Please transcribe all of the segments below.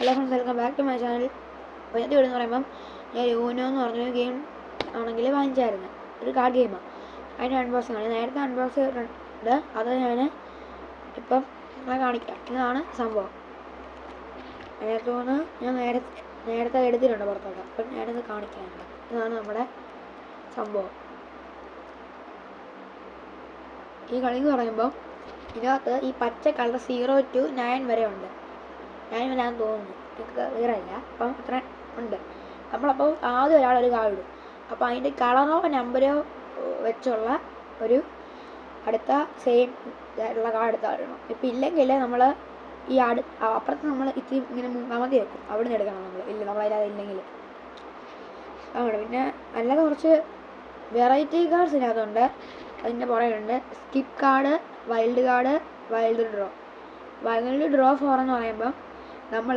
Hello friends, welcome back to my channel. അപ്പോൾ ഇന്നത്തെ video എന്ന് പറയുമ്പം ഞാൻ യൂനോ എന്ന് പറഞ്ഞൊരു ഗെയിം ആണെങ്കിൽ വാങ്ങിച്ചായിരുന്നു. ഒരു കാർഡ് ഗെയിമാണ്. അതിൻ്റെ അൺബോക്സിംഗ് ആണ്. നേരത്തെ അൺബോക്സ് ചെയ്തിട്ടുണ്ട്. അത് ഞാൻ ഇപ്പം നിങ്ങളെ കാണിക്കാം. ഇതാണ് സംഭവം. അതിനകത്തുനിന്ന് ഞാൻ നേരത്തെ എടുത്തിട്ടുണ്ട് പുറത്തൊക്കെ. അപ്പം ഞാനിത് കാണിക്കാനുണ്ട്. ഇതാണ് നമ്മുടെ സംഭവം. ഈ കളി എന്ന് പറയുമ്പം ഇതിനകത്ത് ഈ പച്ച കളർ 0 to 9 വരെ ഉണ്ട്. 9 വരെയാണെന്ന് തോന്നുന്നു, എനിക്ക് ക്ലിയർ അല്ല. അപ്പം അത്ര ഉണ്ട്. നമ്മളപ്പോൾ ആദ്യം ഒരാളൊരു കാർഡ് ഇടും. അപ്പോൾ അതിൻ്റെ കളറോ നമ്പരോ വെച്ചുള്ള ഒരു അടുത്ത സെയിം ഉള്ള കാർഡ് എടുത്താൽ ഇടണം. ഇപ്പം ഇല്ലെങ്കിൽ നമ്മൾ ഈ അപ്പുറത്ത് നമ്മൾ ഇത്തിരി ഇങ്ങനെ അമർത്തി വെക്കും. അവിടെ നിന്ന് എടുക്കണം നമ്മൾ. ഇല്ല, നമ്മളതിനകത്ത് ഇല്ലെങ്കിൽ ആണ്. പിന്നെ അല്ലാതെ കുറച്ച് വെറൈറ്റി കാർഡ്സ് ഇതിനകത്തുണ്ട്. അതിൻ്റെ പുറകിലുണ്ട് skip card, wild card, wild draw. Wild draw 4 എന്ന് പറയുമ്പം നമ്മൾ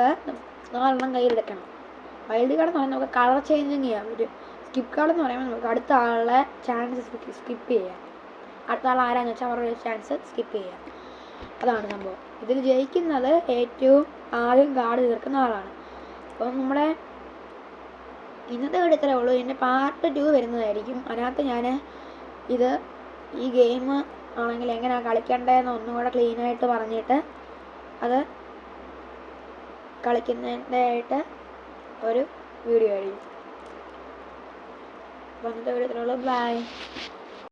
4 കയ്യിലെടുക്കണം. വൈൽഡ് കാർഡ് എന്ന് പറയുമ്പോൾ നമുക്ക് കളർ ചേഞ്ചിങ് ചെയ്യാം. ഒരു സ്കിപ്പ് കാർഡ് എന്ന് പറയുമ്പോൾ നമുക്ക് അടുത്ത ആളുടെ ചാൻസ് സ്കിപ്പ് ചെയ്യാം. അടുത്ത ആൾ ആരാന്ന് വെച്ചാൽ അവരുടെ ചാൻസ് സ്കിപ്പ് ചെയ്യാം. അതാണ് സംഭവം. ഇതിൽ ജയിക്കുന്നത് ഏറ്റവും ആദ്യം കാർഡ് തീർക്കുന്ന ആളാണ്. അപ്പം നമ്മുടെ ഇന്നത്തെ വീഡിയോ ഇത്രയേ ഉള്ളൂ. ഇതിൻ്റെ പാർട്ട് 2 വരുന്നതായിരിക്കും. അതിനകത്ത് ഞാൻ ഈ ഗെയിം ആണെങ്കിൽ എങ്ങനെയാണ് കളിക്കേണ്ടതെന്ന് ഒന്നുകൂടെ ക്ലീനായിട്ട് പറഞ്ഞിട്ട് അത് കളിക്കുന്നതിൻ്റെയായിട്ട് ഒരു വീഡിയോ ആയിരിക്കും. അപ്പോൾ ഇന്നത്തെ വീഡിയോ ഇത്രയേ ഉള്ളൂ. ബൈ.